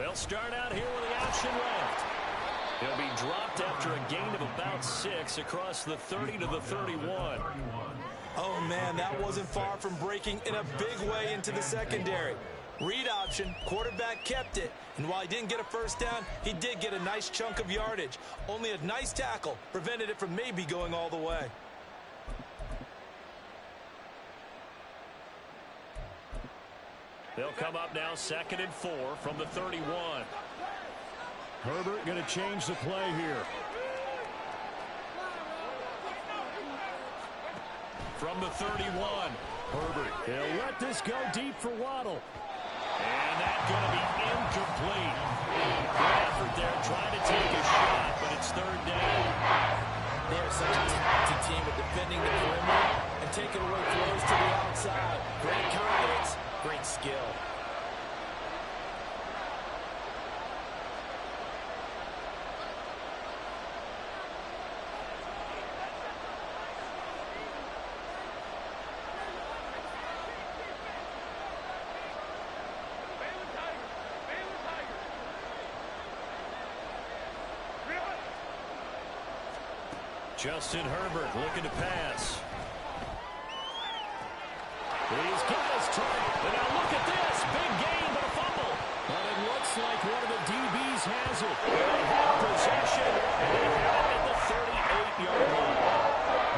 They'll start out here with the option left. He'll be dropped after a gain of about 6 across the 30 to the 31. Oh, man, that wasn't far from breaking in a big way into the secondary. Read option, quarterback kept it, and while he didn't get a first down, he did get a nice chunk of yardage. Only a nice tackle prevented it from maybe going all the way. They'll come up now 2nd and 4 from the 31. Herbert going to change the play here. From the 31, Herbert. He'll let this go deep for Waddle. And that's going to be incomplete. Good effort there, trying to take a shot, but it's 3rd down. They're such a talented team at defending the perimeter and taking away throws to the outside. Great confidence, great skill. Justin Herbert looking to pass. He's got his target. And now look at this. Big gain, but a fumble. But it looks like one of the DBs has it. They have possession. And they have it at the 38-yard line.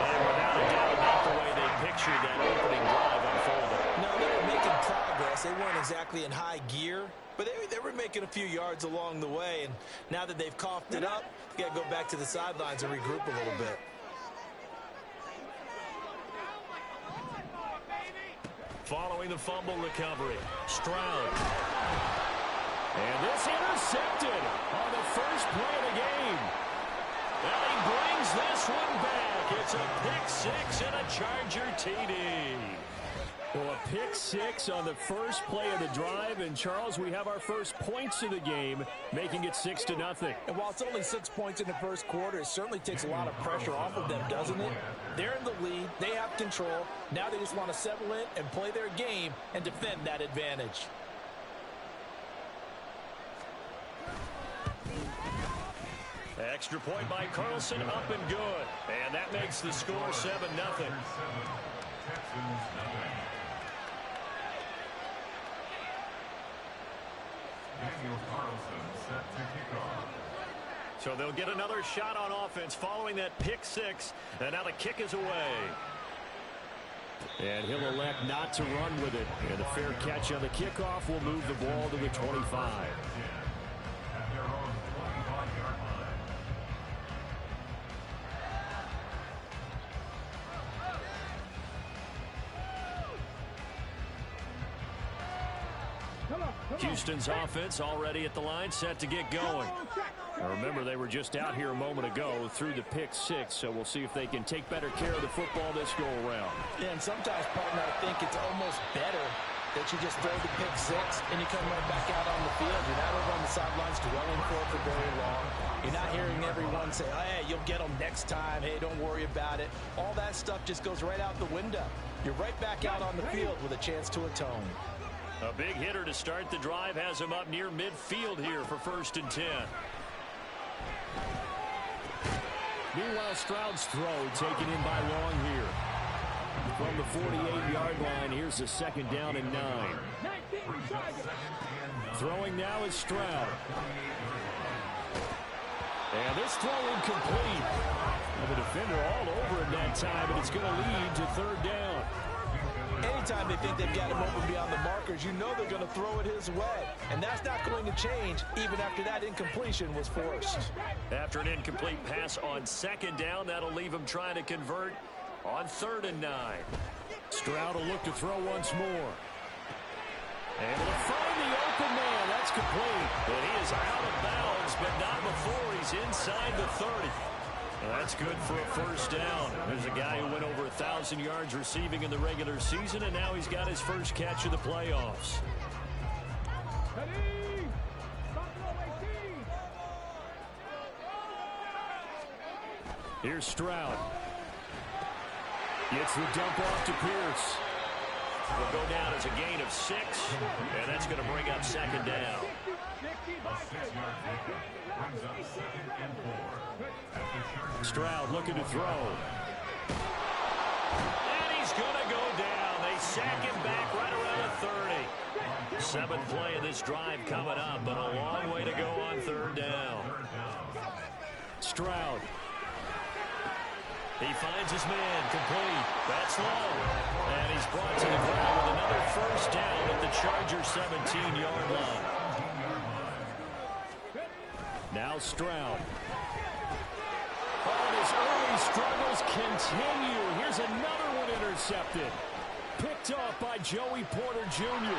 And without a doubt, not the way they pictured that opening drive unfolding. No, they were making progress. They weren't exactly in high gear, but they were making a few yards along the way. And now that they've coughed it up, you got to go back to the sidelines and regroup a little bit. Following the fumble recovery, Stroud. And this intercepted on the first play of the game. And he brings this one back. It's a pick 6 and a Charger TD. Well, a pick 6 on the first play of the drive. And, Charles, we have our first points of the game, making it 6-0. And while it's only 6 points in the first quarter, it certainly takes a lot of pressure off of them, doesn't it? They're in the lead. They have control. Now they just want to settle in and play their game and defend that advantage. Extra point by Carlson, up and good. And that makes the score 7-0. So they'll get another shot on offense following that pick 6. And now the kick is away. And he'll elect not to run with it. And a fair catch on the kickoff will move the ball to the 25. Houston's offense already at the line, set to get going. Now remember, they were just out here a moment ago through the pick 6, so we'll see if they can take better care of the football this go-around. Yeah, and sometimes, partner, I think it's almost better that you just throw the pick 6 and you come right back out on the field. You're not over on the sidelines dwelling for very long. You're not hearing everyone say, oh, hey, you'll get them next time. Hey, don't worry about it. All that stuff just goes right out the window. You're right back out on the field with a chance to atone. A big hitter to start the drive has him up near midfield here for 1st and 10. Meanwhile, Stroud's throw taken in by Long here. From the 48-yard line, here's the 2nd down and 9. Throwing now is Stroud. And this throw incomplete. And the defender all over it that time, but it's going to lead to 3rd down. Anytime they think they've got him open beyond the markers, you know they're going to throw it his way. And that's not going to change even after that incompletion was forced. After an incomplete pass on 2nd down, that'll leave him trying to convert on 3rd and 9. Stroud will look to throw once more. Able to find the open man. That's complete. But he is out of bounds, but not before he's inside the 30. That's good for a 1st down. There's a guy who went over 1,000 yards receiving in the regular season, and now he's got his first catch of the playoffs. Here's Stroud. Gets the dump off to Pierce. Will go down as a gain of 6, and that's going to bring up 2nd down. Stroud looking to throw. And he's going to go down. They sack him back right around the 30. Seventh play of this drive coming up, but a long way to go on third down. Stroud. He finds his man, complete. That's low. And he's brought to the ground with another first down at the Chargers' 17-yard line. Now Stroud. Oh, his early struggles continue. Here's another one intercepted. Picked off by Joey Porter Jr.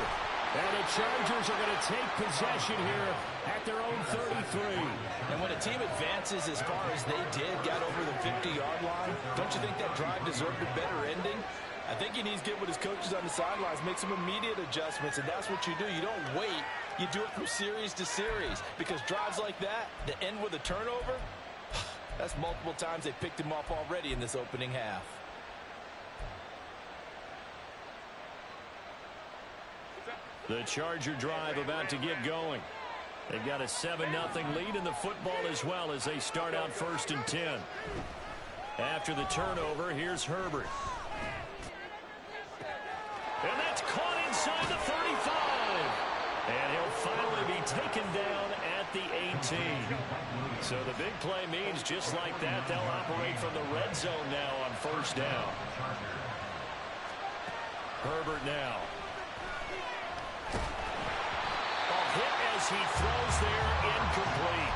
And the Chargers are going to take possession here at their own 33. And when a team advances as far as they did, got over the 50-yard line, don't you think that drive deserved a better ending? I think he needs to get with his coaches on the sidelines, make some immediate adjustments, and that's what you do. You don't wait. You do it from series to series, because drives like that end with a turnover, that's multiple times they picked him off already in this opening half. The Charger drive about to get going. They've got a 7-0 lead in the football as well as they start out 1st and 10. After the turnover, here's Herbert. And that's caught inside the 35. And he'll finally be taken down at the 18. So the big play means just like that, they'll operate from the red zone now on 1st down. Herbert now. Hit as he throws there, incomplete.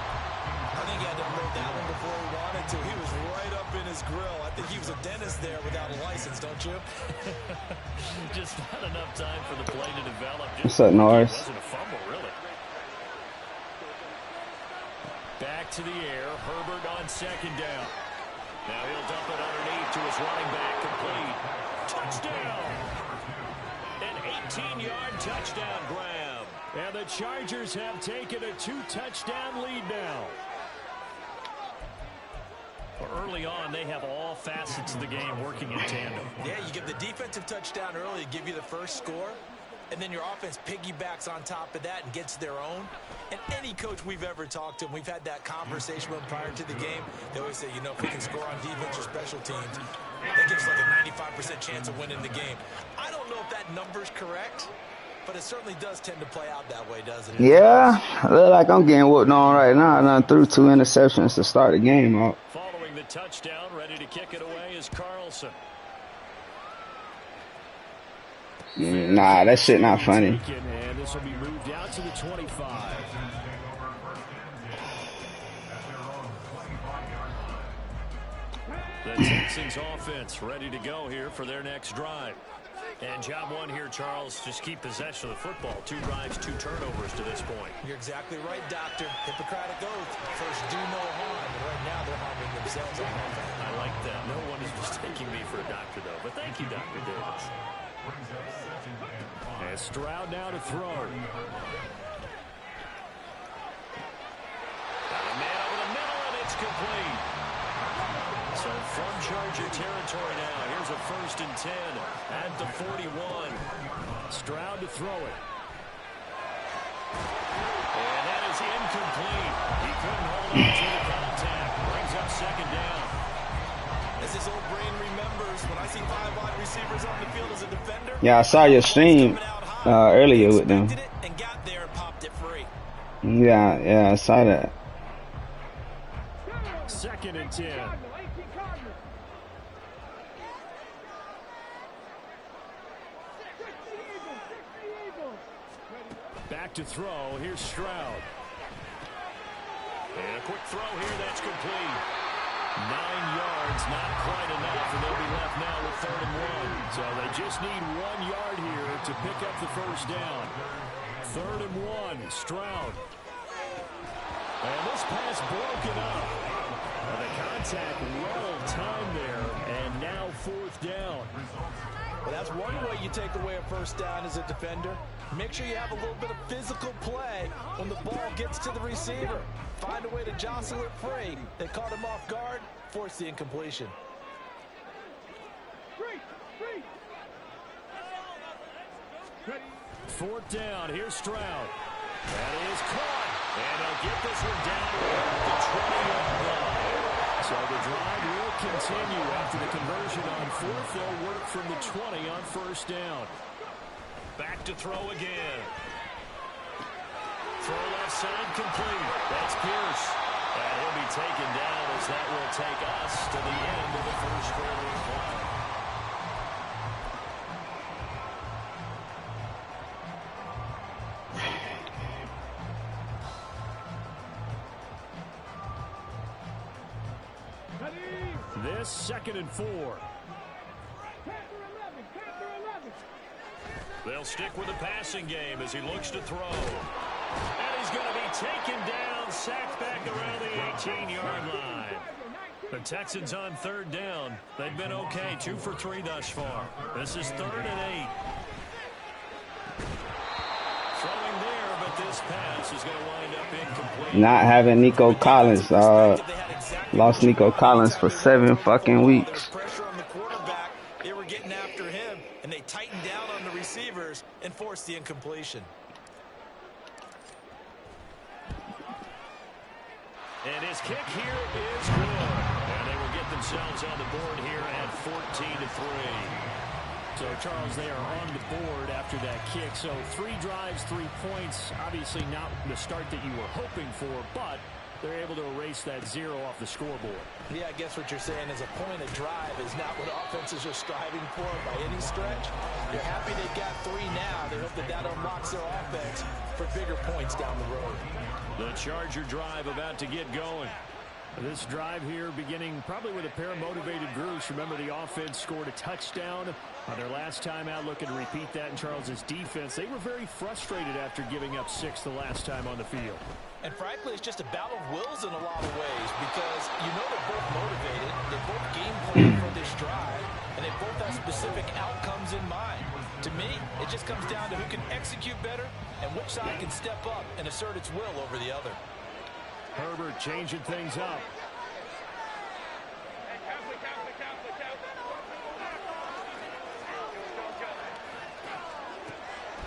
I think he had to load that one before he wanted to. He was right up in his grill. I think he was a dentist there without a license, don't you? Just not enough time for the play to develop. What's up, Norris? It wasn't a fumble, really. Back to the air. Herbert on 2nd down. Now he'll dump it underneath to his running back, complete. Touchdown! An 18-yard touchdown grab. And the Chargers have taken a 2-touchdown lead now. Early on, they have all facets of the game working in tandem. Yeah, you give the defensive touchdown early to give you the first score, and then your offense piggybacks on top of that and gets their own. And any coach we've ever talked to, and we've had that conversation with them prior to the game, they always say, you know, if we can score on defense or special teams, that gives like a 95% chance of winning the game. I don't know if that number's correct, but it certainly does tend to play out that way, doesn't it? Yeah, I look like I'm getting whooped on right now. I done threw 2 interceptions to start the game off. Following the touchdown, ready to kick it away is Carlson. Nah, that shit not funny. And this will be moved out to the 25. The Texans offense ready to go here for their next drive. And job one here, Charles, just keep possession of the football. 2 drives, 2 turnovers to this point. You're exactly right, Doctor. Hippocratic oath. First, do no harm. But right now, they're harming themselves on offense. I like that. No one is mistaking me for a doctor, though. But thank you, Dr. Davis. And Stroud now to throw. Got a man over the middle, and it's complete. So from Charger territory now, here's a 1st and 10 at the 41. Stroud to throw it. And that is incomplete. He couldn't hold on to the contact. Brings up 2nd down. As his old brain remembers, when I see 5 wide receivers on the field as a defender. Yeah, I saw your stream earlier with them. And got there and popped it free. Yeah, I saw that. 2nd and 10. Back to throw. Here's Stroud. And a quick throw here. That's complete. 9 yards, not quite enough, and they'll be left now with 3rd and 1. So they just need 1 yard here to pick up the first down. 3rd and 1. Stroud. And this pass broken up. The contact well timed there, and now 4th down. Well, that's one way you take away a first down as a defender. Make sure you have a little bit of physical play when the ball gets to the receiver. Find a way to jostle it free. They caught him off guard, forced the incompletion. 4th down. Here's Stroud. That is caught. And they'll give one down at the 20-yard line. So the drive will continue after the conversion on fourth. They'll work from the 20 on first down. Back to throw again. Throw left side complete. That's Pierce. And he'll be taken down as that will take us to the end of the first quarter of play. This 2nd and 4. They'll stick with the passing game as he looks to throw. And he's going to be taken down, sacked back around the 18-yard line. The Texans on 3rd down. They've been okay, 2 for 3 thus far. This is 3rd and 8. Throwing there, but this pass is going to wind up incomplete. Not having Nico Collins. Lost Nico Collins for 7 fucking weeks. Pressure on the quarterback. They were getting after him, and they tightened down on the receivers and forced the incompletion. And his kick here is good. And they will get themselves on the board here at 14-3. So, Charles, they are on the board after that kick. So 3 drives, 3 points. Obviously not the start that you were hoping for, but they're able to erase that 0 off the scoreboard. Yeah, I guess what you're saying is a point of drive is not what offenses are striving for by any stretch. They're happy they got 3 now. They hope that that unlocks their offense for bigger points down the road. The Charger drive about to get going. This drive here beginning probably with a pair of motivated groups. Remember, the offense scored a touchdown on their last time out. Looking to repeat that in Charles's defense. They were very frustrated after giving up 6 the last time on the field. And frankly, it's just a battle of wills in a lot of ways because you know they're both motivated. They're both game planning for this drive, and they both have specific outcomes in mind. To me, it just comes down to who can execute better and which side can step up and assert its will over the other. Herbert changing things up.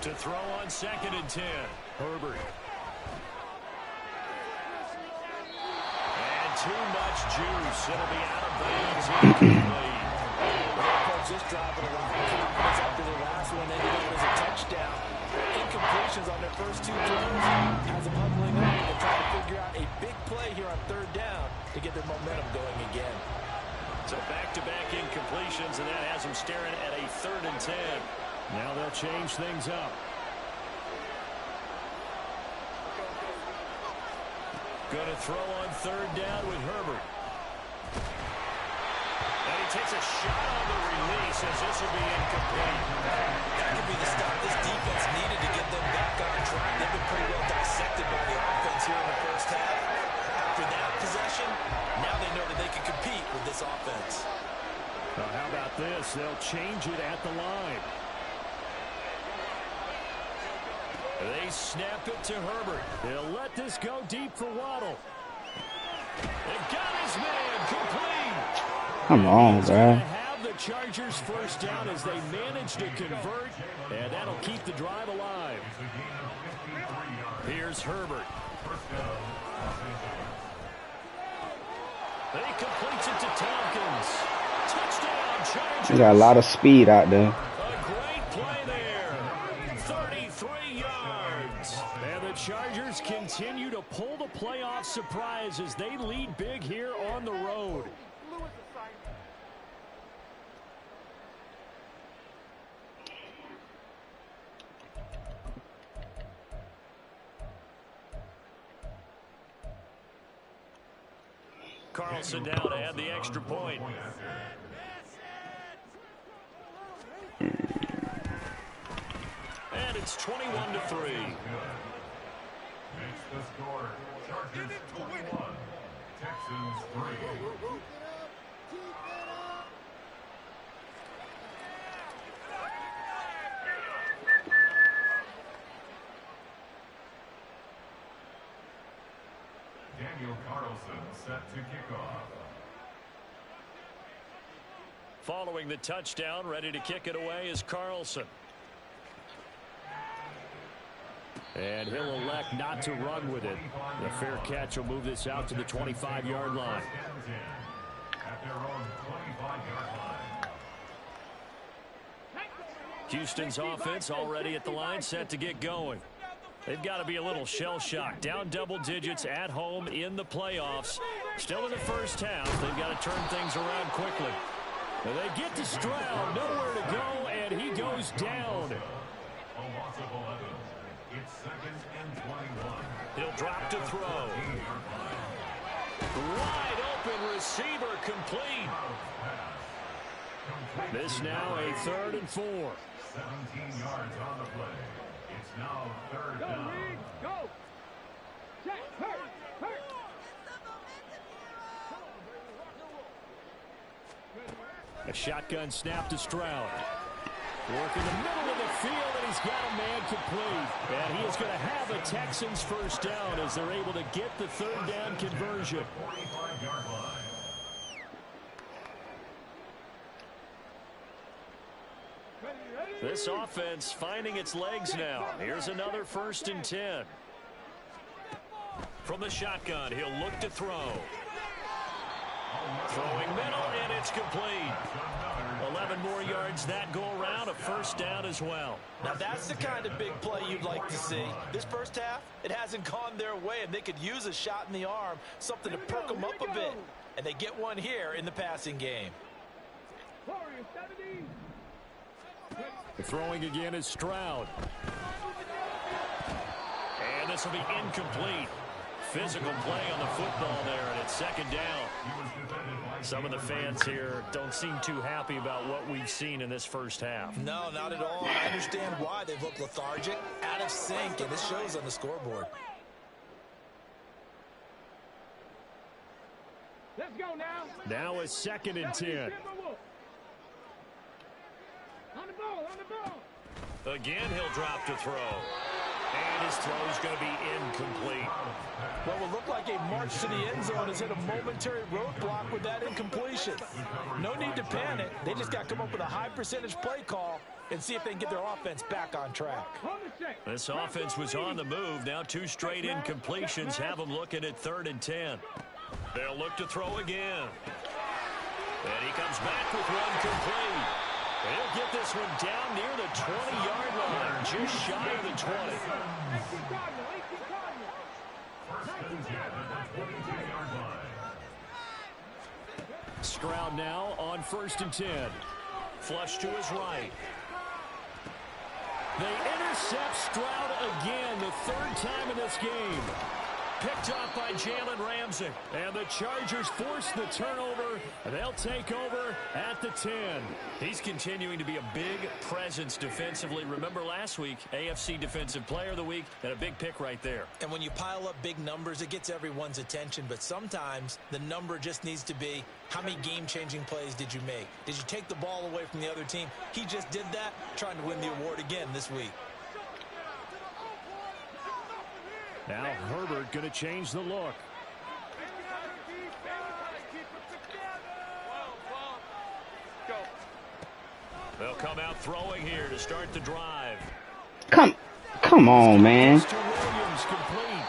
To throw on 2nd and 10. Herbert. And too much juice. It'll be out of bounds. Incomplete. This drive with a lot of confidence after the last one ended up as a touchdown. Incompletions on their first 2 throws has them huddling up and trying to figure out a big play here on 3rd down to get their momentum going again. So back-to-back incompletions, and that has them staring at a 3rd and 10. Now they'll change things up. Going to throw on 3rd down with Herbert. And he takes a shot on the release as this will be incomplete. That could be the stop this defense needed to get them back on track. They've been pretty well dissected by the offense here in the first half. After that possession, now they know that they can compete with this offense. Well, how about this? They'll change it at the line. They snap it to Herbert. They'll let this go deep for Waddle. They've got his man complete. Come on, bro. Have the Chargers first down as they manage to convert, and that'll keep the drive alive. Here's Herbert. He completes it to Tompkins. Touchdown, Chargers. You got a lot of speed out there. A great play there. 33 yards. And the Chargers continue to pull the playoff surprise as they lead big here on the road. Carlson down to add the extra point. And it's 21-3. Makes the score Chargers 21, Texans 3. Daniel Carlson set to kick off. Following the touchdown, ready to kick it away is Carlson. And he'll elect not to run with it. The fair catch will move this out to the 25-yard line. At their own 25-yard line. Houston's offense already at the line, set to get going. They've got to be a little shell-shocked. Down double digits at home in the playoffs. Still in the first half. They've got to turn things around quickly. And they get to Stroud, nowhere to go, and he goes down. A loss of 11. It's 2nd and 21. He'll drop to throw. Wide open receiver complete. This now a 3rd and 4. 17 yards on the play. It's now 3rd down. Go! Check! Hurt! A shotgun snap to Stroud. Work in the middle of the field, and he's got a man complete. And he is going to have a Texans first down as they're able to get the 3rd down conversion. 45-yard line. This offense finding its legs now. Here's another 1st and 10. From the shotgun, he'll look to throw. Throwing middle, and it's complete. 11 more yards that go around, a first down as well. Now that's the kind of big play you'd like to see. This first half, it hasn't gone their way, and they could use a shot in the arm, something to perk them up a bit. And they get one here in the passing game. Throwing again is Stroud. And this will be incomplete. Physical play on the football there, and it's 2nd down. Some of the fans here don't seem too happy about what we've seen in this first half. No, not at all. I understand why they've looked lethargic, out of sync, and it shows on the scoreboard. Let's go now. Now a 2nd and 10. On the ball. Again, he'll drop to throw. And his throw is going to be incomplete. What will look like a march to the end zone has hit a momentary roadblock with that incompletion. No need to panic. They just got to come up with a high percentage play call and see if they can get their offense back on track. This offense was on the move. Now 2 straight incompletions have them looking at 3rd and 10. They'll look to throw again. And he comes back with one complete. He'll get this one down near the 20-yard line, just shy of the 20. Stroud now on 1st and 10. Flush to his right. They intercept Stroud again, the 3rd time in this game. Picked off by Jalen Ramsey. And the Chargers force the turnover. They'll take over at the 10. He's continuing to be a big presence defensively. Remember last week, AFC Defensive Player of the Week, and a big pick right there. And when you pile up big numbers, it gets everyone's attention. But sometimes the number just needs to be, how many game-changing plays did you make? Did you take the ball away from the other team? He just did that, trying to win the award again this week. Now Herbert going to change the look. They'll come out throwing here to start the drive. Come on, man. To Williams complete.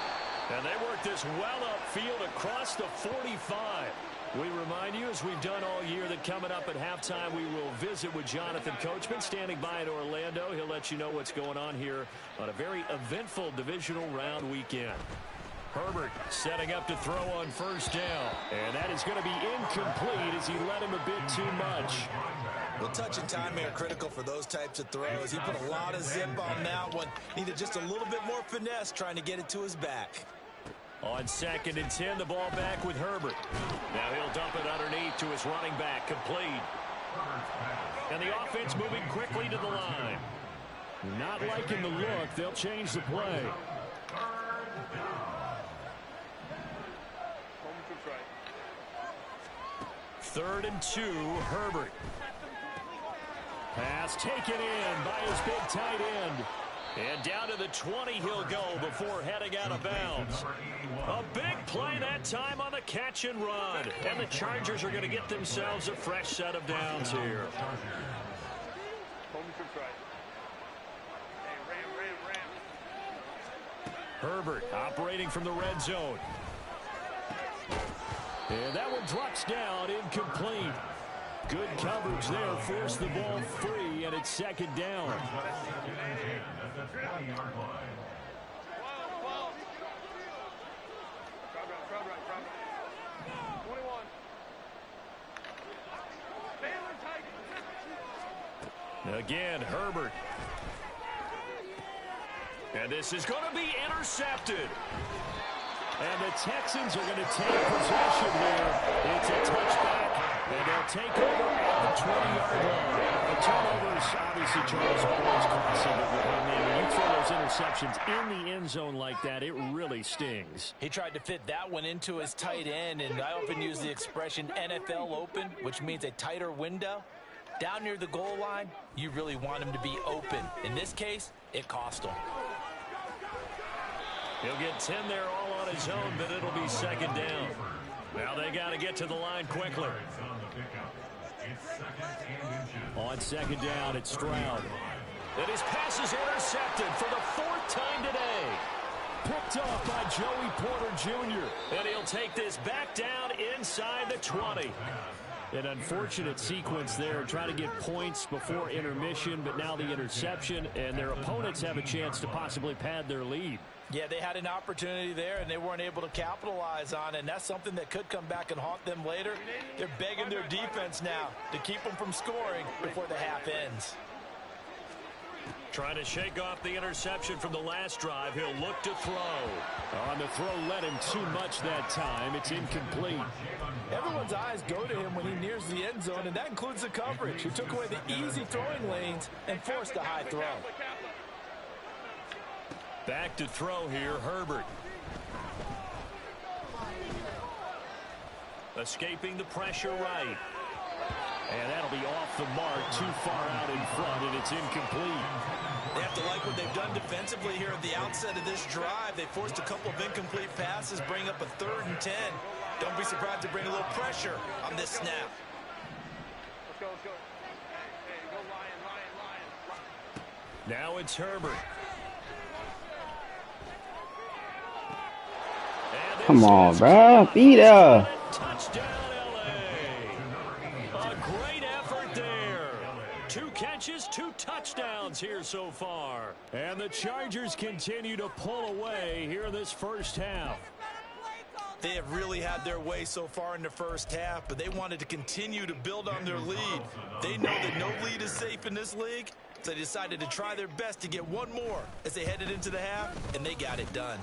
And they work this well upfield across the 45. We remind you, as we've done all year, that coming up at halftime, we will visit with Jonathan Coachman, standing by in Orlando. He'll let you know what's going on here on a very eventful divisional round weekend. Herbert setting up to throw on 1st down. And that is going to be incomplete as he let him a bit too much. Well, touch and time are critical for those types of throws. He put a lot of zip on that one. Needed just a little bit more finesse trying to get it to his back. On 2nd and 10, the ball back with Herbert. Now he'll dump it underneath to his running back, complete. And the offense moving quickly to the line. Not liking the look, they'll change the play. 3rd and 2, Herbert. Pass taken in by his big tight end. And down to the 20 he'll go before heading out of bounds. A big play that time on the catch and run. And the Chargers are going to get themselves a fresh set of downs here. Herbert operating from the red zone. And that one drops down, incomplete. Good coverage there, forced the ball free, and it's second down. Again, Herbert. And this is going to be intercepted. And the Texans are going to take possession here. It's a touchback, and they'll take over at the 20-yard line. The turnovers, obviously, Charles, always costly. But when you throw those interceptions in the end zone like that, it really stings. He tried to fit that one into his tight end, and I often use the expression NFL open, which means a tighter window. Down near the goal line, you really want him to be open. In this case, it cost him. He'll get 10 there all on his own, but it'll be second down. Now they got to get to the line quickly. On second down, it's Stroud. And his pass is intercepted for the 4th time today. Picked off by Joey Porter Jr. And he'll take this back down inside the 20. An unfortunate sequence there, trying to get points before intermission, but now the interception, and their opponents have a chance to possibly pad their lead. Yeah, they had an opportunity there, and they weren't able to capitalize on it, and that's something that could come back and haunt them later. They're begging their defense now to keep them from scoring before the half ends. Trying to shake off the interception from the last drive. He'll look to throw. On the throw, let him too much that time. It's incomplete. Everyone's eyes go to him when he nears the end zone, and that includes the coverage. He took away the easy throwing lanes and forced a high throw. Back to throw here, Herbert. Escaping the pressure right. And that'll be off the mark, too far out in front, and it's incomplete. They have to like what they've done defensively here at the outset of this drive. They forced a couple of incomplete passes, bring up a 3rd and 10. Don't be surprised to bring a little pressure on this snap. Let's go, let's go. Hey, go Lion. Now it's Herbert. Come on, bro. Beat her. Touchdown, L.A. A great effort there. 2 catches, 2 touchdowns here so far. And the Chargers continue to pull away here in this first half. They have really had their way so far in the first half, but they wanted to continue to build on their lead. They know that no lead is safe in this league, so they decided to try their best to get one more as they headed into the half, and they got it done.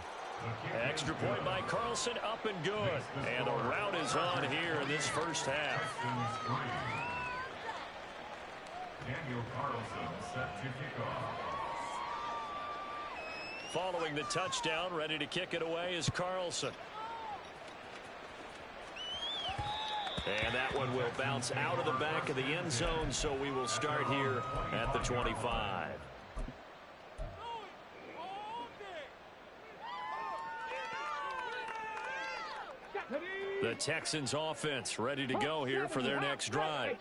Extra point by Carlson, up and good. And the route is on here in this first half. Daniel Carlson set to kick off. Following the touchdown, ready to kick it away is Carlson. And that one will bounce out of the back of the end zone, so we will start here at the 25. The Texans offense ready to go here for their next drive.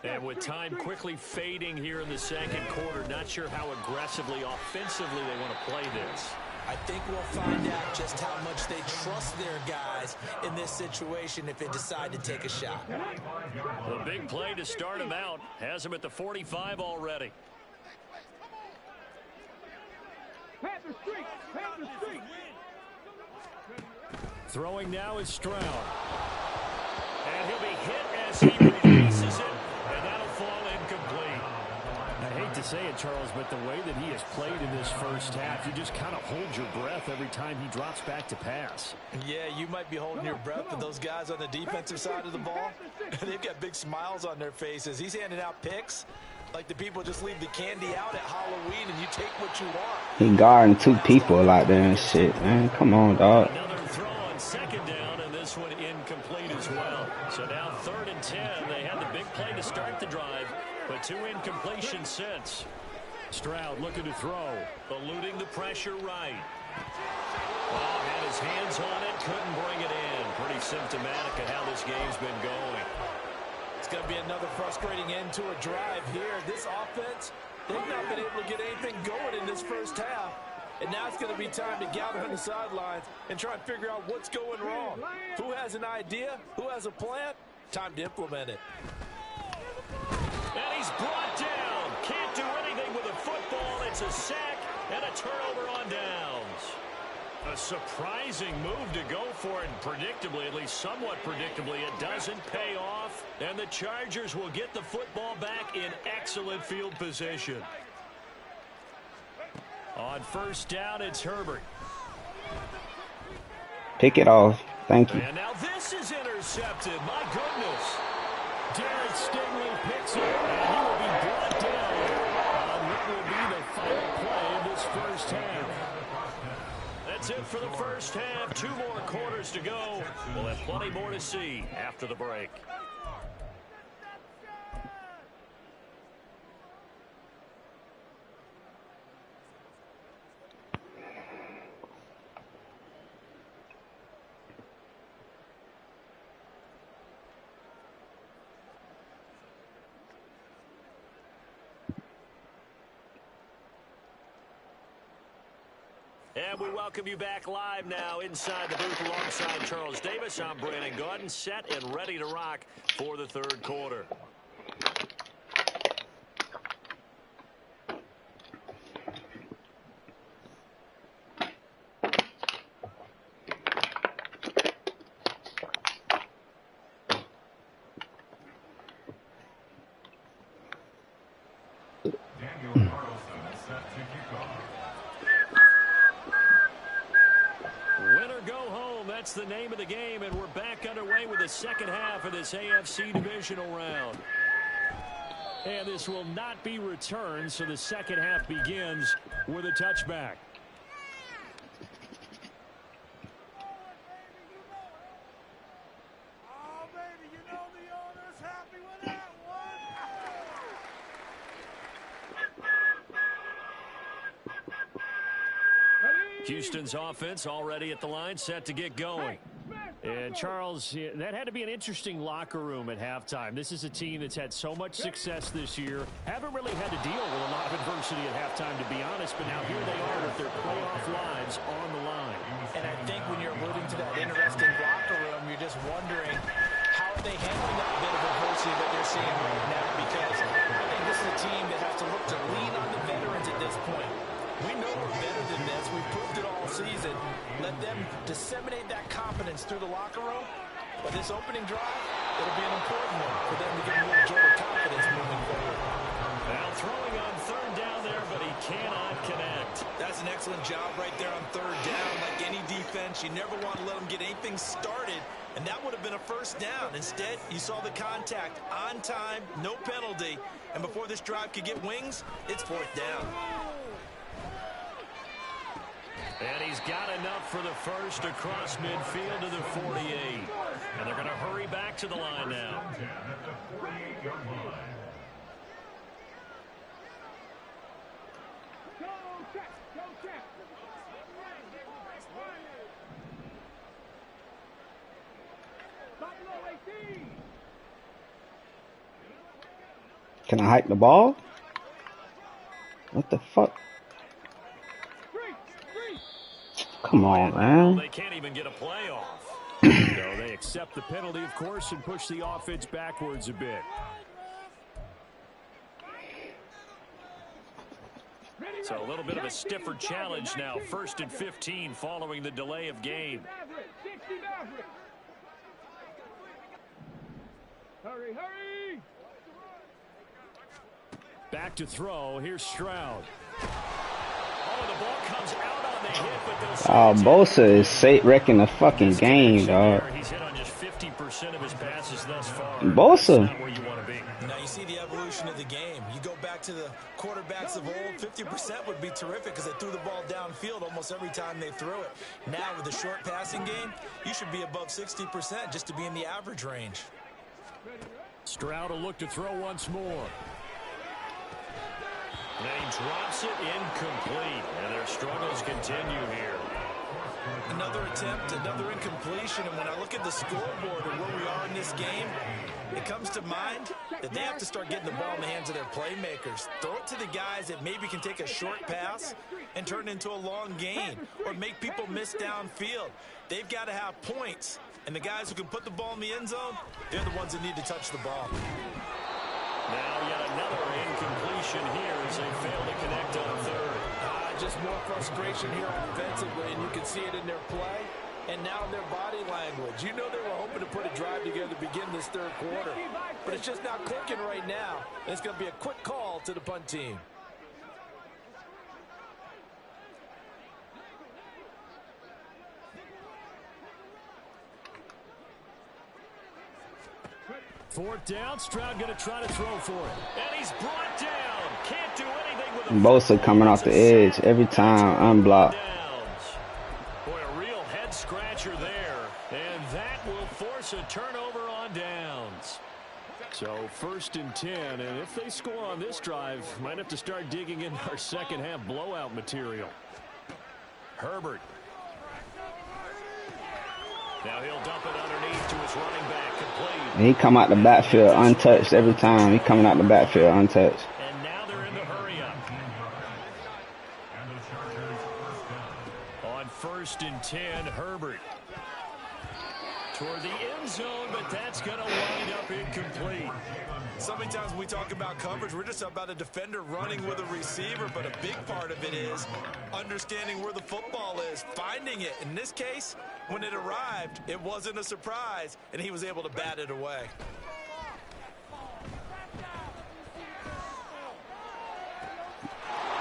And with time quickly fading here in the second quarter, not sure how aggressively, offensively they want to play this. I think we'll find out just how much they trust their guys in this situation if they decide to take a shot. The big play to start him out has him at the 45 already. Panther Street! Panther Street! Throwing now is Stroud. And he'll be hit as he releases it, and that'll fall incomplete. I hate to say it, Charles, but the way that he has played in this first half, you just kind of hold your breath every time he drops back to pass. Yeah, you might be holding your breath, but those guys on the defensive side of the ball, they've got big smiles on their faces. He's handing out picks like the people just leave the candy out at Halloween and you take what you want. He guarding 2 people out there and shit, man. Come on, dog. Another throw on second down, and this one incomplete as well. So now 3rd and 10. They had the big play to start the drive, but 2 incompletions since. Stroud looking to throw, eluding the pressure right. Oh, had his hands on it, couldn't bring it in. Pretty symptomatic of how this game's been going. It's going to be another frustrating end to a drive here. This offense, they've not been able to get anything going in this first half. And now it's going to be time to gather on the sidelines and try and figure out what's going wrong. Who has an idea? Who has a plan? Time to implement it. And he's brought down. Can't do anything with a football. It's a sack and a turnover on downs. A surprising move to go for it, and predictably, at least somewhat predictably, it doesn't pay off. And the Chargers will get the football back in excellent field position. On first down, it's Herbert. Pick it off. Thank you. And now this is intercepted. My goodness. Derek Stingley picks it, and he will be brought down on what will be the final play of this first half. That's it for the first half. 2 more quarters to go. We'll have plenty more to see after the break. And we welcome you back live now inside the booth alongside Charles Davis. I'm Brandon Gaudin, set and ready to rock for the third quarter. That's the name of the game, and we're back underway with the second half of this AFC Divisional round. And this will not be returned, so the second half begins with a touchback. Houston's offense already at the line, set to get going. And Charles, that had to be an interesting locker room at halftime. This is a team that's had so much success this year. Haven't really had to deal with a lot of adversity at halftime, to be honest, but now here they are with their playoff lives on the line. And I think when you're alluding to that interesting locker room, you're just wondering how are they handling that bit of adversity that they're seeing right now, because I think this is a team that has to look to lean on the veterans at this point. We know we're better than this. We've proved it all season. Let them disseminate that confidence through the locker room. But this opening drive, it'll be an important one for them to get a little jolt of confidence moving forward. Now throwing on third down there, but he cannot connect. That's an excellent job right there on third down. Like any defense, you never want to let them get anything started. And that would have been a first down. Instead, you saw the contact on time, no penalty. And before this drive could get wings, it's fourth down. And he's got enough for the first across midfield to the 48. And they're going to hurry back to the line now. Can I hike the ball? What the fuck? Come on, man. They can't even get a play off. So they accept the penalty, of course, and push the offense backwards a bit. So a little bit of a stiffer challenge now. 1st and 15 following the delay of game. Hurry, hurry! Back to throw. Here's Stroud. Oh, the ball comes out on the hit, but Bosa is wrecking the fucking game, dog. He's hit on just 50% of his passes thus far. Bosa. Not where you want to be. Now you see the evolution of the game. You go back to the quarterbacks of old, 50% would be terrific because they threw the ball downfield almost every time they threw it. Now with the short passing game, you should be above 60% just to be in the average range. Stroud will look to throw once more. And he drops it incomplete, and their struggles continue here. Another attempt, another incompletion, and when I look at the scoreboard and where we are in this game, it comes to mind that they have to start getting the ball in the hands of their playmakers. Throw it to the guys that maybe can take a short pass and turn it into a long gain or make people miss downfield. They've got to have points, and the guys who can put the ball in the end zone, they're the ones that need to touch the ball. Now yet another incompletion here as they fail to connect on third. Just more frustration here offensively, and you can see it in their play and now in their body language. You know they were hoping to put a drive together to begin this third quarter, but it's just not clicking right now. And it's going to be a quick call to the punt team. Fourth down, Stroud going to try to throw for it. And he's brought down. Can't do anything with Bosa coming off the edge every time unblocked. Boy, a real head scratcher there. And that will force a turnover on downs. So 1st and 10, and if they score on this drive, might have to start digging into our second half blowout material. Herbert. Now he'll dump it underneath to his running back, complete. He come out the backfield untouched every time. He coming out the backfield untouched. And now they're in the hurry up. On 1st and 10, Herbert. Toward the end zone, but that's going to wind up incomplete. So many times when we talk about coverage, we're just about a defender running with a receiver, but a big part of it is understanding where the football is, finding it. In this case, when it arrived, it wasn't a surprise, and he was able to bat it away.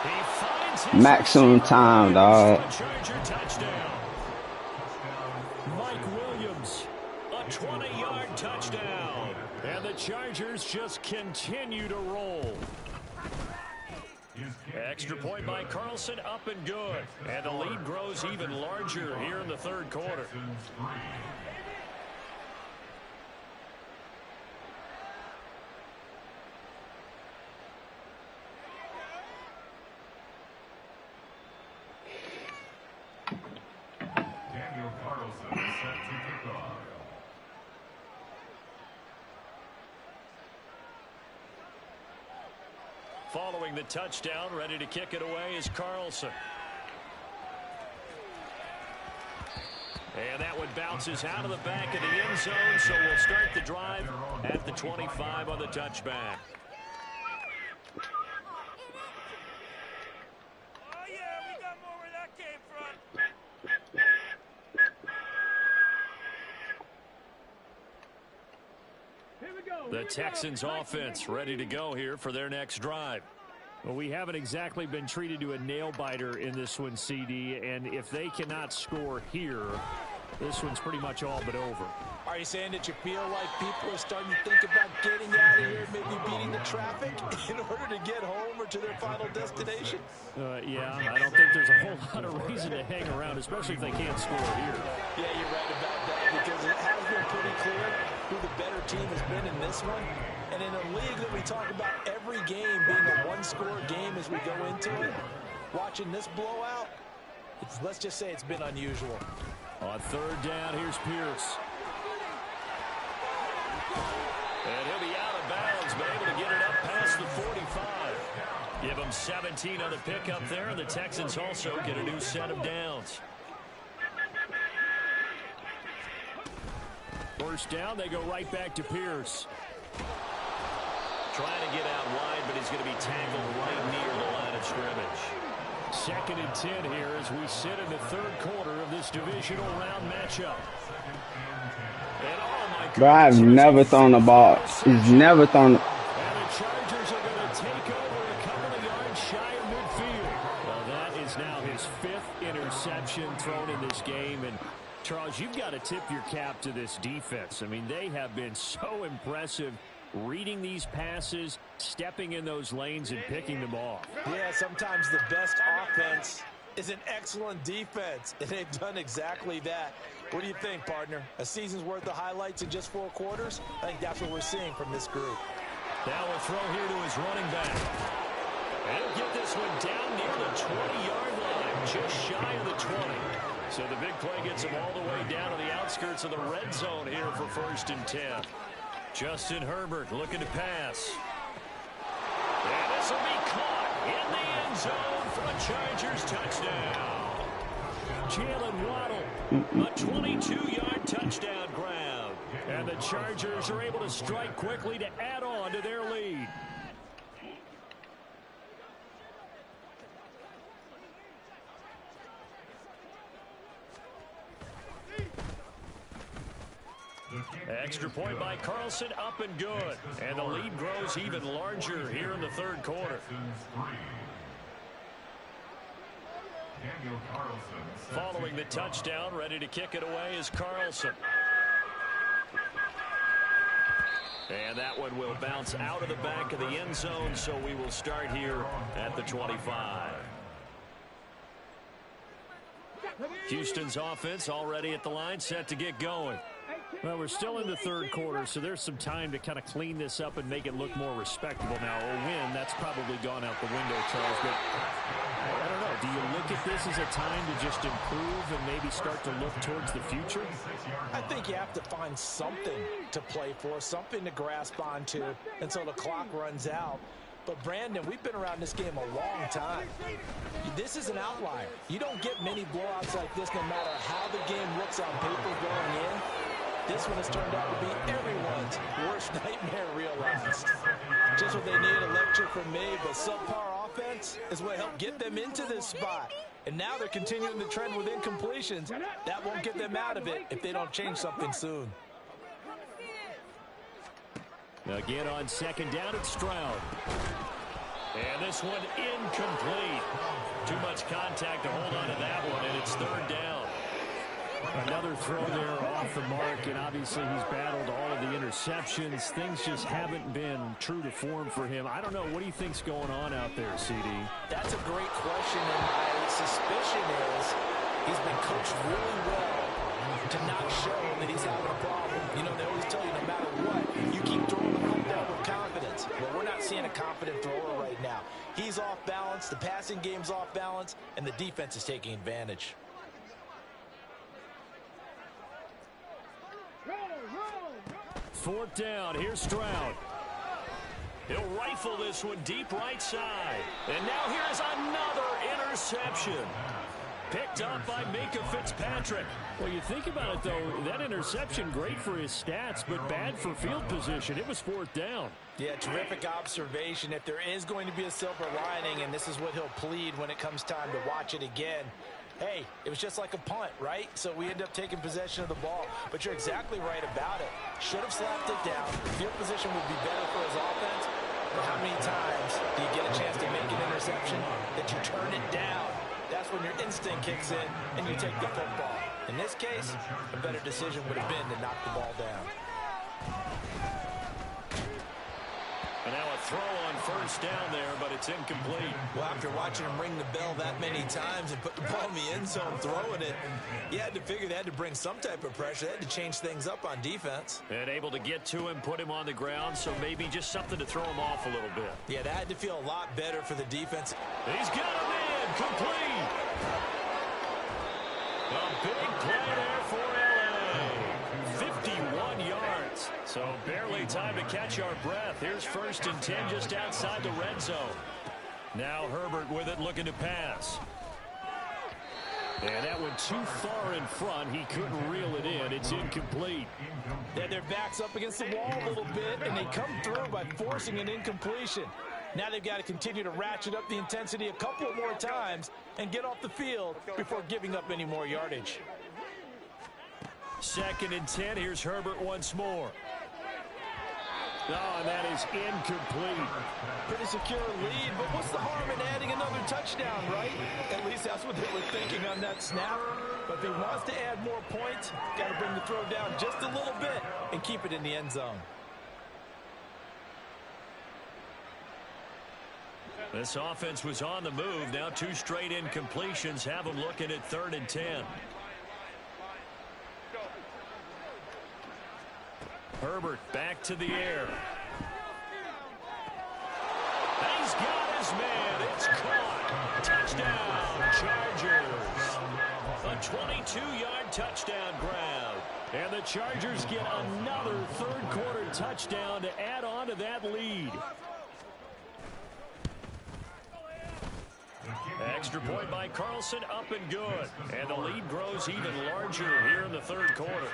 He finds his Maximum time, dog. Charger touchdown. Mike Williams, a 20-yard touchdown. And the Chargers just continue to roll. Extra point by Carlson, up and good. And the lead grows even larger here in the third quarter. Following the touchdown, ready to kick it away is Carlson. And that one bounces out of the back of the end zone, so we'll start the drive at the 25 on the touchback. Oh, yeah, we got more where that came from. Here we go. The Texans offense ready to go here for their next drive. Well, we haven't exactly been treated to a nail-biter in this one, CD, and if they cannot score here, this one's pretty much all but over. Are you saying that you feel like people are starting to think about getting out of here, maybe beating the traffic in order to get home or to their final destination? Yeah, I don't think there's a whole lot of reason to hang around, especially if they can't score here. Yeah, you're right about that, because it has been pretty clear who the better team has been in this one. And in a league that we talk about every game being a one-score game as we go into it, watching this blowout, let's just say it's been unusual. On third down, here's Pierce. And he'll be out of bounds, but able to get it up past the 45. Give him 17 on the pickup there, and the Texans also get a new set of downs. First down, they go right back to Pierce. Trying to get out wide, but he's going to be tackled right near the line of scrimmage. 2nd and 10 here as we sit in the third quarter of this divisional round matchup. And oh my God, Bro, I've never thrown the ball. He's never thrown. And the Chargers are going to take over a couple of yards shy of midfield. Well, that is now his 5th interception thrown in this game. And Charles, you've got to tip your cap to this defense. I mean, they have been so impressive reading these passes, stepping in those lanes, and picking them off. Yeah, sometimes the best offense is an excellent defense, and they've done exactly that. What do you think, partner? A season's worth of highlights in just 4 quarters? I think that's what we're seeing from this group. Now a throw here to his running back. And he'll get this one down near the 20-yard line, just shy of the 20. So the big play gets him all the way down to the outskirts of the red zone here for 1st and 10. Justin Herbert looking to pass. And this will be caught in the end zone for a Chargers touchdown. Jalen Waddle, a 22-yard touchdown grab. And the Chargers are able to strike quickly to add on to their lead. Extra point by Carlson, up and good. And the lead grows even larger here in the 3rd quarter. Following the touchdown, ready to kick it away is Carlson. And that one will bounce out of the back of the end zone, so we will start here at the 25. Houston's offense already at the line, set to get going. Well, we're still in the 3rd quarter, so there's some time to kind of clean this up and make it look more respectable. Now, a win, that's probably gone out the window, Charles, but I don't know. Do you look at this as a time to just improve and maybe start to look towards the future? I think you have to find something to play for, something to grasp onto until the clock runs out. But, Brandon, we've been around this game a long time. This is an outlier. You don't get many blowouts like this no matter how the game looks on paper going in. This one has turned out to be everyone's worst nightmare realized. Just what they need, a lecture from me, but subpar offense is what helped get them into this spot. And now they're continuing the trend with incompletions. That won't get them out of it if they don't change something soon. Again on 2nd down, it's Stroud. And this one incomplete. Too much contact to hold on to that one, and it's 3rd down. Another throw there off the mark, and obviously he's battled all of the interceptions. Things just haven't been true to form for him. I don't know. What do you think's going on out there, CD? That's a great question, and my suspicion is he's been coached really well to not show that he's having a problem. You know, they always tell you no matter what, you keep throwing the ball down with confidence. Well, we're not seeing a confident thrower right now. He's off balance, the passing game's off balance, and the defense is taking advantage. Fourth down, here's Stroud. He'll rifle this one deep right side. And now here's another interception. Picked up by Minka Fitzpatrick. Well, you think about it, though, that interception, great for his stats, but bad for field position. It was 4th down. Yeah, terrific observation. If there is going to be a silver lining, and this is what he'll plead when it comes time to watch it again, hey, it was just like a punt, right? So we end up taking possession of the ball. But you're exactly right about it. Should have slapped it down. Field position would be better for his offense. But how many times do you get a chance to make an interception that you turn it down? That's when your instinct kicks in and you take the football. In this case, a better decision would have been to knock the ball down. And now a throw on 1st down there, but it's incomplete. Well, after watching him ring the bell that many times and put the ball in the end zone throwing it, you had to figure they had to bring some type of pressure. They had to change things up on defense. And able to get to him, put him on the ground, so maybe just something to throw him off a little bit. Yeah, that had to feel a lot better for the defense. He's got him in, complete. A big play there for LA. 51 yards. So barely time to catch our breath. Here's 1st and 10 just outside the red zone. Now Herbert with it, looking to pass. And that went too far in front. He couldn't reel it in. It's incomplete. Yeah, their back's up against the wall a little bit, and they come through by forcing an incompletion. Now they've got to continue to ratchet up the intensity a couple more times and get off the field before giving up any more yardage. 2nd and 10. Here's Herbert once more. Oh, and that is incomplete. Pretty secure lead, but what's the harm in adding another touchdown, right? At least that's what they were thinking on that snap. But if he wants to add more points, got to bring the throw down just a little bit and keep it in the end zone. This offense was on the move. Now 2 straight incompletions have them looking at 3rd and 10. Herbert back to the air. He's got his man. It's caught. Touchdown, Chargers. A 22-yard touchdown grab. And the Chargers get another third-quarter touchdown to add on to that lead. Extra point by Carlson, up and good. And the lead grows even larger here in the third quarter.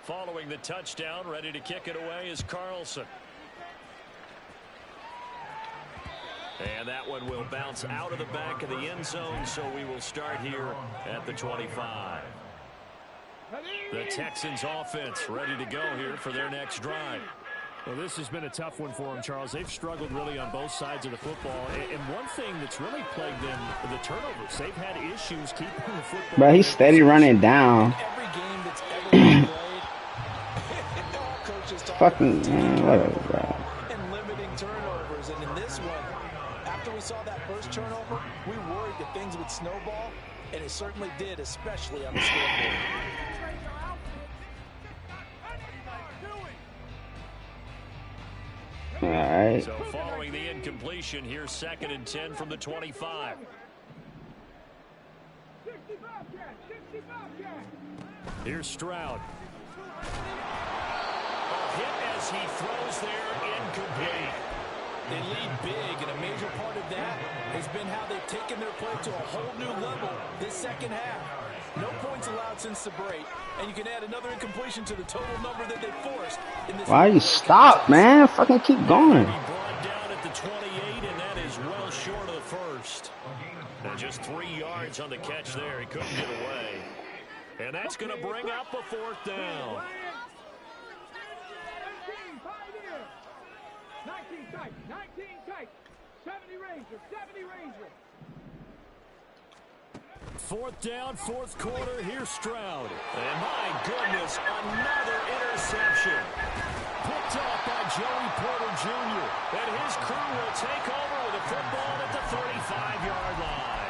Following the touchdown, ready to kick it away is Carlson. And that one will bounce out of the back of the end zone, so we will start here at the 25. The Texans offense ready to go here for their next drive. Well, this has been a tough one for them, Charles. They've struggled really on both sides of the football. And one thing that's really plagued them, the turnovers. They've had issues keeping the football. But he's steady running down. Every game that's ever been played, all coaches talk Fucking, man, whatever, bro. and limiting turnovers. And in this one, after we saw that first turnover, we worried that things would snowball, and it certainly did, especially on the scoreboard. All right. So following the incompletion, here's 2nd and 10 from the 25. Here's Stroud. A hit as he throws there, incomplete. They lead big, and a major part of that has been how they've taken their play to a whole new level this second half. No points allowed since the break, and you can add another incompletion to the total number that they forced in this. Why you stop, man? Fucking keep going. He brought down at the 28, and that is well short of the first. And just 3 yards on the catch there. He couldn't get away. And that's going to bring up a 4th down. 19 tight, 70 Ranger. 4th down, 4th quarter. Here's Stroud. And my goodness, another interception. Picked off by Joey Porter Jr. And his crew will take over with a football at the 35-yard line.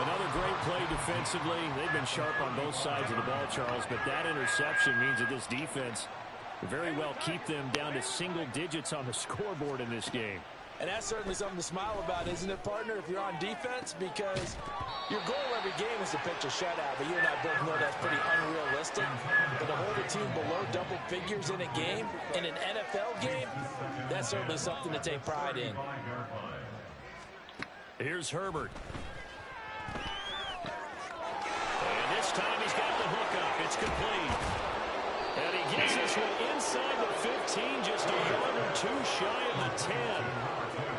Another great play defensively. They've been sharp on both sides of the ball, Charles, but that interception means that this defense very well keep them down to single digits on the scoreboard in this game. And that's certainly something to smile about, isn't it, partner, if you're on defense? Because your goal every game is to pitch a shutout, but you and I both know that's pretty unrealistic. But to hold a team below double figures in a game, in an NFL game, that's certainly something to take pride in. Here's Herbert. And this time he's got the hook up. It's complete. And he gets this one inside the 15, just a yard or two shy of the 10.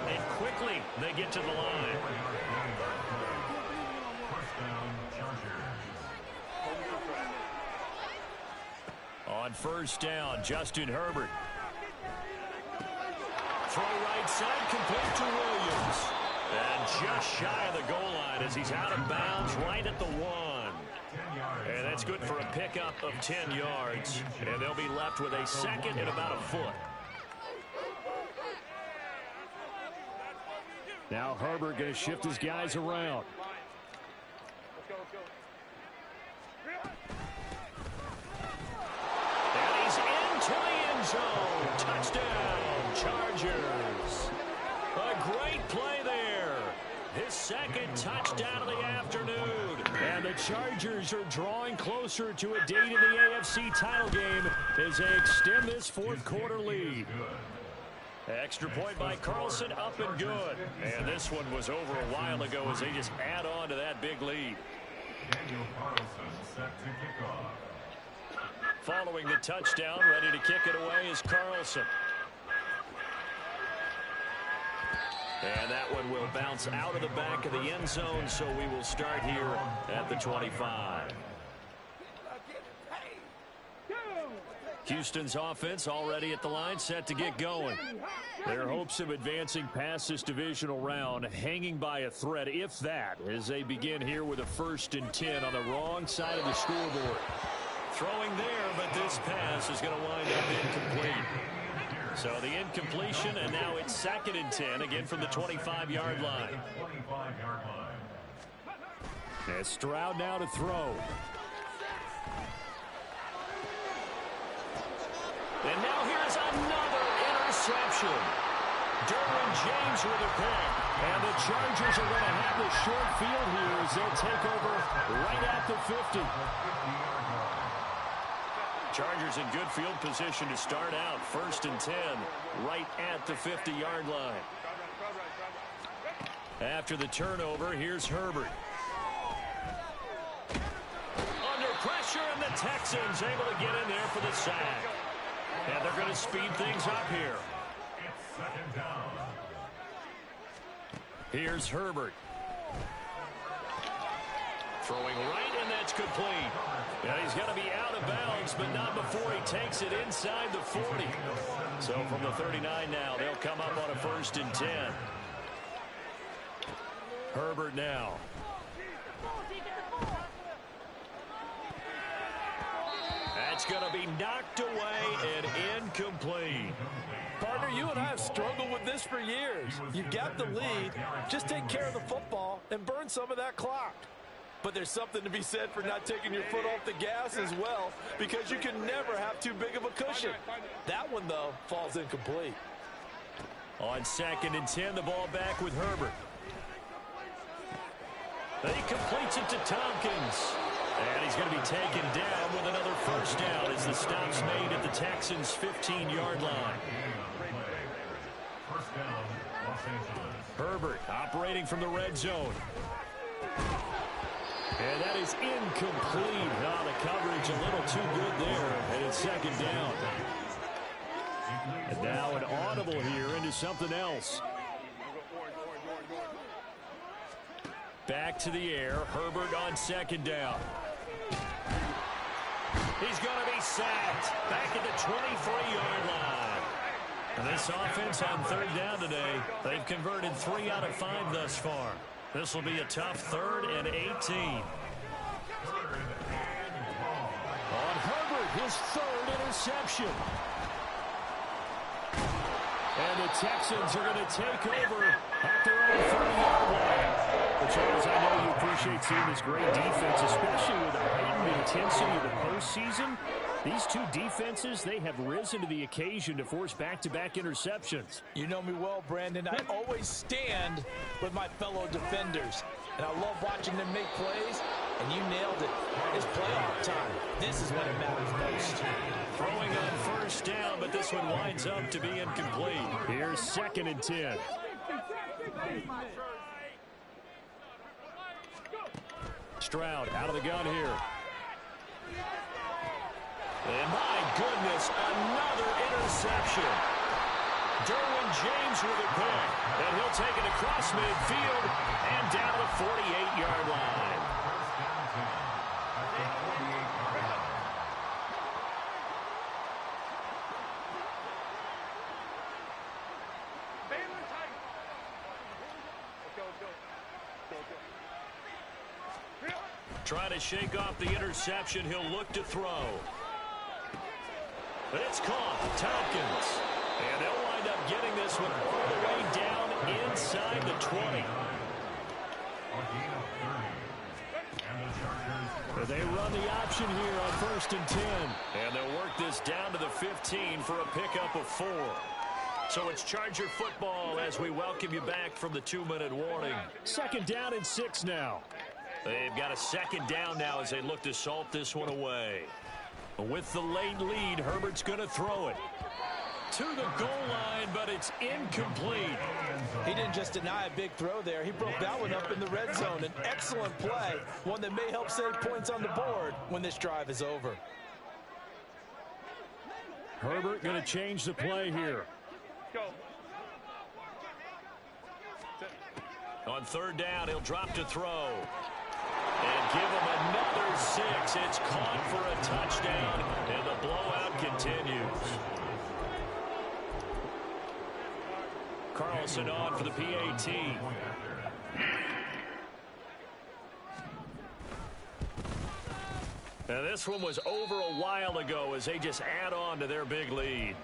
And quickly they get to the line. On 1st down, Justin Herbert. Throw right side, complete to Williams. And just shy of the goal line as he's out of bounds right at the 1. And that's good for a pickup of 10 yards. And they'll be left with a 2nd and about a foot. Now Herbert going to shift his guys around. And he's into the end zone. Touchdown, Chargers. A great play there. His 2nd touchdown of the afternoon. And the Chargers are drawing closer to a date in the AFC title game as they extend this 4th quarter lead. Extra point by Carlson, up and good. And this one was over a while ago as they just add on to that big lead. Daniel Carlson set to kick off. Following the touchdown, ready to kick it away is Carlson. And that one will bounce out of the back of the end zone, so we will start here at the 25. Houston's offense already at the line, set to get going. Their hopes of advancing past this divisional round hanging by a thread, if that, as they begin here with a 1st and 10 on the wrong side of the scoreboard. Throwing there, but this pass is going to wind up incomplete. So the incompletion, and now it's 2nd and 10, again from the 25-yard line. And Stroud now to throw. And now here's another interception. Derwin James with a pick. And the Chargers are going to have the short field here as they'll take over right at the 50. Chargers in good field position to start out. 1st and 10, right at the 50-yard line. After the turnover, here's Herbert. Under pressure, and the Texans able to get in there for the sack. And they're going to speed things up here. It's 2nd down. Here's Herbert. Throwing right, and that's complete. And he's going to be out of bounds, but not before he takes it inside the 40. So from the 39 now, they'll come up on a 1st and 10. Herbert now. That's going to be knocked away and incomplete. Partner, you and I have struggled with this for years. You've got the lead. Just take care of the football and burn some of that clock. But there's something to be said for not taking your foot off the gas as well, because you can never have too big of a cushion. That one, though, falls incomplete. On 2nd and 10, the ball back with Herbert. He completes it to Tompkins. And he's going to be taken down with another 1st down as the stop's made at the Texans' 15-yard line. 1st down, Los Angeles. Herbert operating from the red zone. And that is incomplete. Oh, the coverage a little too good there. And it's 2nd down. And now an audible here into something else. Back to the air. Herbert on 2nd down. He's going to be sacked back at the 23-yard line. And this offense on 3rd down today, they've converted 3 out of 5 thus far. This will be a tough 3rd and 18. On Herbert, his 3rd interception. And the Texans are going to take over at their own 30-yard line. But Charles, I know you appreciate seeing this great defense, especially with the heightened intensity of the postseason. These two defenses, they have risen to the occasion to force back-to-back interceptions. You know me well, Brandon. I always stand with my fellow defenders. And I love watching them make plays, and you nailed it. It's playoff time. This is when it matters most. Throwing on 1st down, but this one winds up to be incomplete. Here's 2nd and 10. Stroud out of the gun here. And my goodness, another interception. Derwin James with a pick. And he'll take it across midfield and down the 48-yard line. Trying to shake off the interception. He'll look to throw. But it's caught. Tompkins. And they'll wind up getting this one all the way down inside the 20. And they run the option here on 1st and 10. And they'll work this down to the 15 for a pickup of 4. So it's Charger football as we welcome you back from the 2-minute warning. 2nd down and 6 now. They've got a 2nd down now as they look to salt this one away. With the late lead, Herbert's going to throw it to the goal line, but it's incomplete. He didn't just deny a big throw there. He broke that one up in the red zone. An excellent play, one that may help save points on the board when this drive is over. Herbert going to change the play here. On 3rd down, he'll drop to throw. And give him another 6. It's caught for a touchdown, and the blowout continues. Carlson on for the PAT. Now this one was over a while ago as they just add on to their big lead.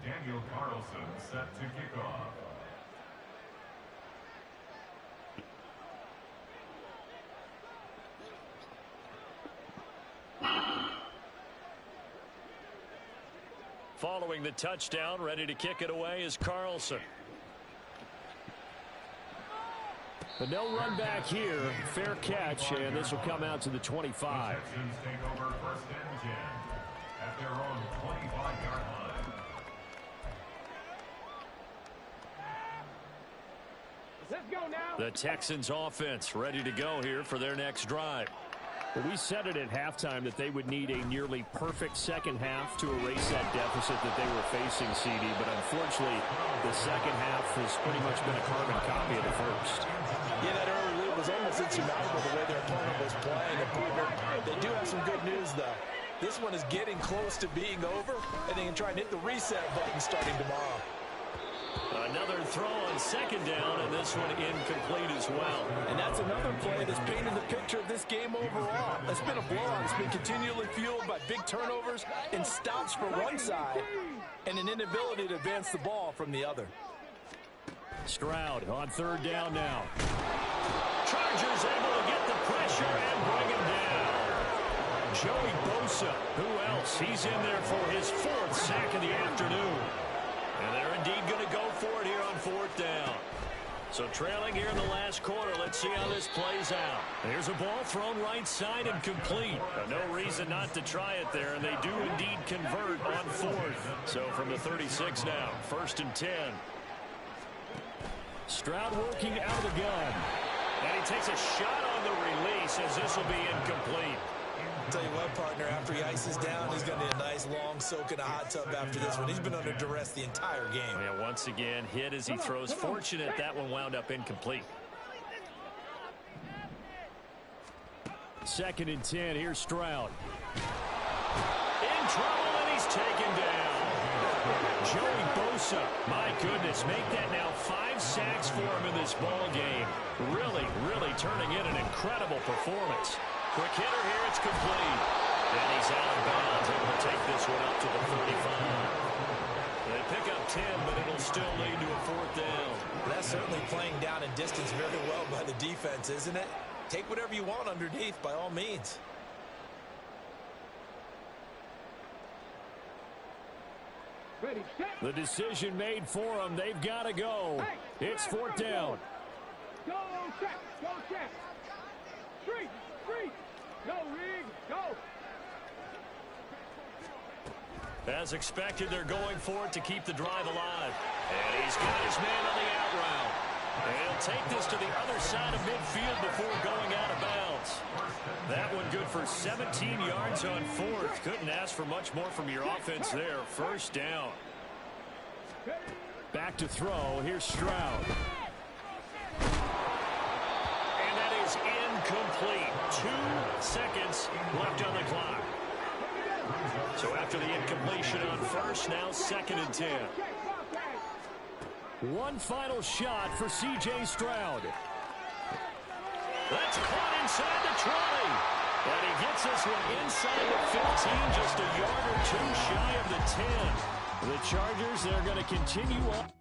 Daniel Carlson set to kick off. Following the touchdown, ready to kick it away is Carlson. But no run back here. Fair catch, and this will come out to the 25. The Texans take over 1st and 10 at their own 25-yard line. Let's go now. The Texans offense ready to go here for their next drive. Well, we said it at halftime that they would need a nearly perfect second half to erase that deficit that they were facing, CD. But unfortunately, the second half has pretty much been a carbon copy of the first. Yeah, that early lead was almost insurmountable the way their opponent was playing. And partner, they do have some good news, though. This one is getting close to being over, and they can try and hit the reset button starting tomorrow. Another throw on 2nd down, and this one incomplete as well. And that's another play that's painted the picture of this game overall. It's been a blowout. It's been continually fueled by big turnovers and stops from one side and an inability to advance the ball from the other. Stroud on 3rd down now. Chargers able to get the pressure and bring him down. Joey Bosa, who else? He's in there for his 4th sack of the afternoon. And they're indeed going to go for it here on 4th down. So trailing here in the last quarter, let's see how this plays out. There's a ball thrown right side and complete. But no reason not to try it there, and they do indeed convert on 4th. So from the 36 now, 1st and 10. Stroud working out of the gun. And he takes a shot on the release as this will be incomplete. I'll tell you what, partner, after he ices down, he's going to need a nice long soak in a hot tub after this one. He's been under duress the entire game. Yeah, once again, hit as he throws. Fortunate that one wound up incomplete. 2nd and 10. Here's Stroud. In trouble, and he's taken down. Joey Bosa, my goodness, make that now 5 sacks for him in this ball game. Really, really turning in an incredible performance. Quick hitter here, it's complete. And he's out of bounds, able to take this one up to the 35. They pick up 10, but it'll still lead to a 4th down. That's certainly playing down in distance very well by the defense, isn't it? Take whatever you want underneath, by all means. Ready, set. The decision made for them. They've got to go. It's 4th down. Go on track. Go on track. Street. Go, Rig. Go. As expected, they're going for it to keep the drive alive. And he's got his man on the out route. And he'll take this to the other side of midfield before going out of bounds. That one good for 17 yards on 4th. Couldn't ask for much more from your offense there. 1st down. Back to throw. Here's Stroud. And that is incomplete. 2 seconds left on the clock. So after the incompletion on 1st, now 2nd and 10. One final shot for C.J. Stroud. That's caught inside the 20. And he gets this one inside the 15, just a yard or 2 shy of the 10. The Chargers, they're going to continue on.